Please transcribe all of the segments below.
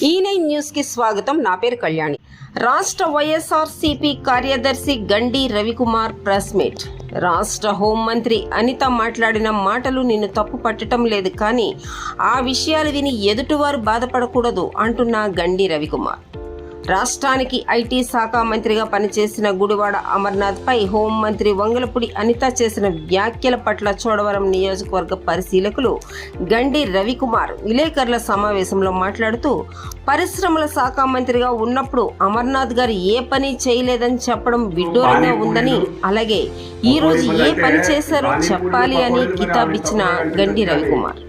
ఈ9 news కి స్వాగతం. నా పేరు కళ్యాణి. రాష్ట్ర వైఎస్ఆర్సీపీ కార్యదర్శి గండి రవికుమార్ ప్రెస్ మీట్. రాష్ట్ర హోంమంత్రి అనిత మాట్లాడిన మాటలు నిన్ను తప్పు పట్టడం లేదు, కానీ ఆ విషయాలు విని ఎదుటివారు బాధపడకూడదు అంటున్న గండి రవికుమార్. రాష్ట్రానికి ఐటీ శాఖ మంత్రిగా పనిచేసిన గుడివాడ అమర్నాథ్ పై హోంమంత్రి వంగలపూడి అనిత చేసిన వ్యాఖ్యల పట్ల చోడవరం నియోజకవర్గ పరిశీలకులు గండి రవికుమార్ విలేకరుల సమావేశంలో మాట్లాడుతూ, పరిశ్రమల శాఖ మంత్రిగా ఉన్నప్పుడు అమర్నాథ్ గారు ఏ పని చేయలేదని చెప్పడం విడ్డూరంగా ఉందని, అలాగే ఈ రోజు ఏ పని చేశారో చెప్పాలి అని కితాబిచ్చిన గండి రవికుమార్.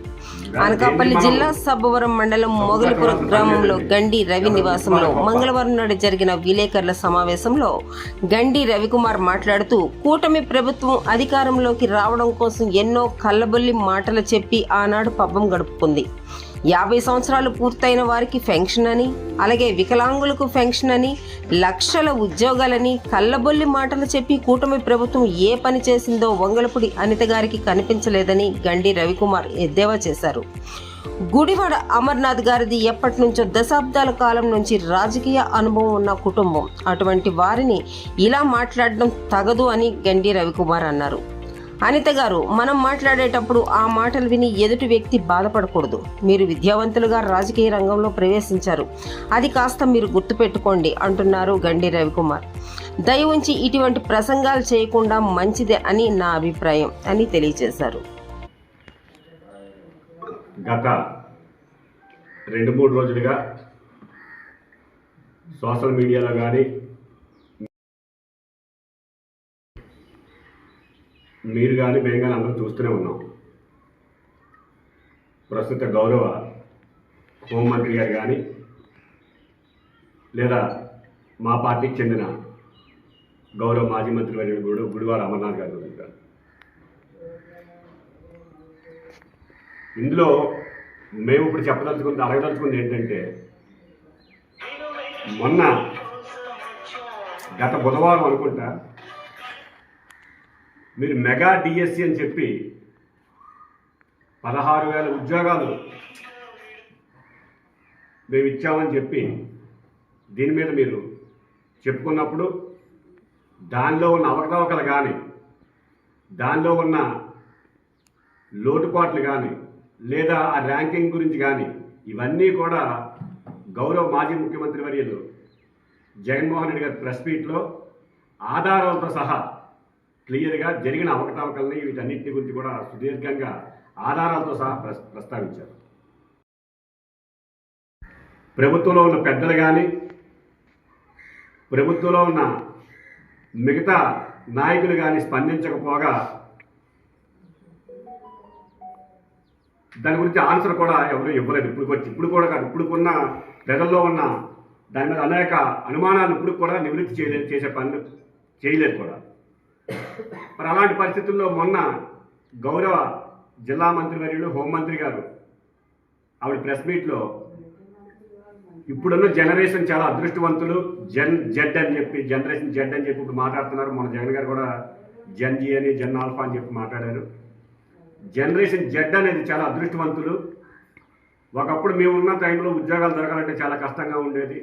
అనకాపల్లి జిల్లా సబ్బవరం మండలం మొగలిపురం గ్రామంలో గండి రవి నివాసంలో మంగళవారం నాడు జరిగిన విలేకరుల సమావేశంలో గండి రవికుమార్ మాట్లాడుతూ, కూటమి ప్రభుత్వం అధికారంలోకి రావడం కోసం ఎన్నో కల్లబొల్లి మాటలు చెప్పి ఆనాడు పబ్బం గడుపుకుంది. 50 సంవత్సరాలు పూర్తయిన వారికి పెన్షన్ అని, అలాగే వికలాంగులకు పెన్షన్ అని, లక్షల ఉద్యోగాలని కల్లబొల్లి మాటలు చెప్పి కూటమి ప్రభుత్వం ఏ పని చేసిందో వంగలపూడి అనిత గారికి కనిపించలేదని గండి రవికుమార్ ఎద్దేవా చేశారు. గుడివాడ అమర్నాథ్ గారిది ఎప్పటి నుంచో దశాబ్దాల కాలం నుంచి రాజకీయ అనుభవం ఉన్న కుటుంబం. అటువంటి వారిని ఇలా మాట్లాడడం తగదు అని గండి రవికుమార్ అన్నారు. అనిత గారు, మనం మాట్లాడేటప్పుడు ఆ మాటలు విని ఎదుటి వ్యక్తి బాధపడకూడదు. మీరు విద్యావంతులుగా రాజకీయ రంగంలో ప్రవేశించారు, అది కాస్త మీరు గుర్తుపెట్టుకోండి అంటున్నారు గండి రవికుమార్. దయ ఉంచి ఇటువంటి ప్రసంగాలు చేయకుండా మంచిదే అని నా అభిప్రాయం అని తెలియజేశారు. గత 2-3 రోజులుగా సోషల్ మీడియాలో కానీ మీరు కానీ మేము కానీ అందరూ చూస్తూనే ఉన్నాం. ప్రస్తుత గౌరవ హోంమంత్రి గారు కానీ, లేదా మా పార్టీకి చెందిన గౌరవ మాజీ మంత్రి వర్యులు గుడివాడ అమర్నాథ్ గారి గురించి కానీ, ఇందులో మేము ఇప్పుడు అడగదలుచుకుంది ఏంటంటే, మొన్న గత బుధవారం అనుకుంటా మీరు మెగా డిఎస్సి అని చెప్పి 16,000 ఉద్యోగాలు మేము ఇచ్చామని చెప్పి దీని మీద మీరు చెప్పుకున్నప్పుడు, దానిలో ఉన్న అవకతవకలు కానీ, దానిలో ఉన్న లోటుపాట్లు కానీ, లేదా ఆ ర్యాంకింగ్ గురించి కానీ, ఇవన్నీ కూడా గౌరవ మాజీ ముఖ్యమంత్రి వర్యులు జగన్మోహన్ రెడ్డి గారి ప్రెస్ మీట్లో ఆధారాలతో సహా క్లియర్గా జరిగిన అవకతవకల్ని, వీటన్నింటి గురించి కూడా సుదీర్ఘంగా ఆధారాలతో సహా ప్రస్తావించారు. ప్రభుత్వంలో ఉన్న పెద్దలు కానీ, ప్రభుత్వంలో ఉన్న మిగతా నాయకులు కానీ స్పందించకపోగా దాని గురించి ఆన్సర్ కూడా ఎవరు ఇవ్వలేదు. ఇప్పుడుకున్న ప్రజల్లో ఉన్న దాని మీద అనేక అనుమానాలు ఇప్పుడు కూడా నివృత్తి చేసే పనులు చేయలేదు కూడా. మరి అలాంటి పరిస్థితుల్లో మొన్న గౌరవ జిల్లా మంత్రివర్యులు హోంమంత్రి గారు ఆవిడ ప్రెస్ మీట్లో ఇప్పుడున్న జనరేషన్ చాలా అదృష్టవంతులు, జనరేషన్ జెడ్ అని చెప్పి ఇప్పుడు మాట్లాడుతున్నారు. మన జగన్ గారు కూడా జన్ జీ అని, జన్ ఆల్ఫా అని చెప్పి మాట్లాడారు. జనరేషన్ జెడ్ అనేది చాలా అదృష్టవంతులు. ఒకప్పుడు మేమున్న టైంలో ఉద్యోగాలు దొరకాలంటే చాలా కష్టంగా ఉండేది.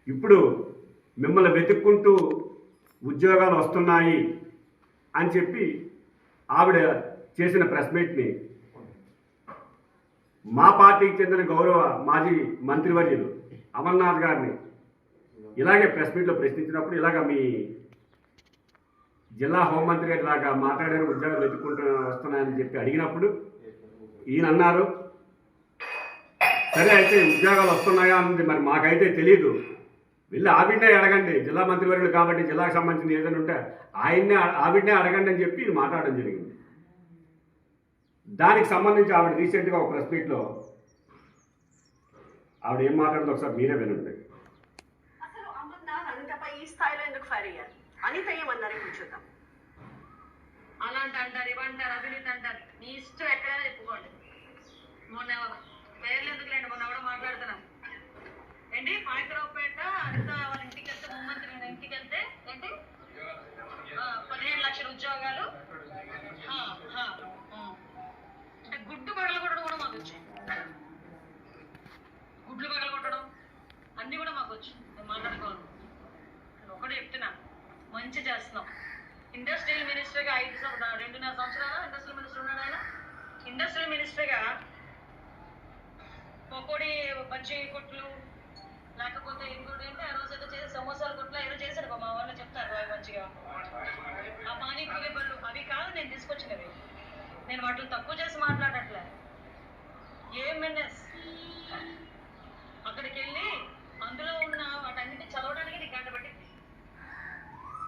ఇప్పుడు మిమ్మల్ని వెతుక్కుంటూ ఉద్యోగాలు వస్తున్నాయి అని చెప్పి ఆవిడ చేసిన ప్రెస్ మీట్ని మా పార్టీకి చెందిన గౌరవ మాజీ మంత్రివర్యులు అమర్నాథ్ గారిని ఇలాగే ప్రెస్ మీట్లో ప్రశ్నించినప్పుడు, ఇలాగ మీ జిల్లా హోంమంత్రి గారు ఇలాగా మాట్లాడారు, ఉద్యోగాలు వెతుక్కుంటూ వస్తున్నాయని చెప్పి అడిగినప్పుడు ఈయన అన్నారు, సరే అయితే ఉద్యోగాలు వస్తున్నాయా అన్నది మరి మాకైతే తెలియదు, వెళ్ళి ఆవిడనే అడగండి, జిల్లా మంత్రివర్యులు కాబట్టి జిల్లాకు సంబంధించిన ఏదైనా ఉంటే ఆవిడనే అడగండి అని చెప్పి మాట్లాడడం జరిగింది. దానికి సంబంధించి ఆవిడ రీసెంట్గా ఒక ప్రెస్ మీట్లో ఆవిడ ఏం మాట్లాడుతుందో ఒకసారి మీరే వినండి. అసలు అమర్నాథ్ అనితపై ఈ స్థాయిలో ఎందుకు ఫైర్ అయ్యారు? అనిత ఏమన్నారే కూర్చుందాం. అలాంటి అంటారు, ఇవ్వంటారు, అభినీత్ అంటారు, మీ ఇష్టం ఎక్కడైనా చెప్పుకోండి. మొన్న పేర్లు ఎందుకులేండి, మొన్న ఎవడో మాట్లాడుతున్నాం ఏంటి, పాయకరావుపేట అనిత వాళ్ళ ఇంటికి వెళ్తే, హోంమంత్రి ఇంటికి వెళ్తే ఏంటి 15 లక్షల ఉద్యోగాలు, అంటే గుడ్డు పగలు కొట్టడం కూడా మాకు వచ్చాయి. గుడ్లు పగలు కొట్టడం, అన్నీ కూడా మాకు వచ్చు, మేము మాట్లాడుకోవాలి. నేను ఒకటే చెప్తున్నా, మంచి చేస్తున్నాం. ఇండస్ట్రియల్ మినిస్టర్గా 2.5 సంవత్సరాలు ఇండస్ట్రియల్ మినిస్టర్ ఉన్నాడు ఆయన. ఇండస్ట్రియల్ మినిస్టర్గా పకోడీ బజ్జీ కొట్లు, లేకపోతే ఇంకోటి ఏంటి ఆ రోజు ఏదో చేసి సమోసాల కొట్లు ఏదో చేశారు. మా వాళ్ళు చెప్తారు మంచిగా. ఆ పానీపూరి బళ్ళు అవి కాదు నేను తీసుకొచ్చినవి. నేను వాటిని తక్కువ చేసి మాట్లాడట్లే. ఏఎంఎన్ఎస్ అక్కడికి వెళ్ళి అందులో ఉన్న వాటన్నిటిని చదవడానికి నీకు గంట పట్టింది.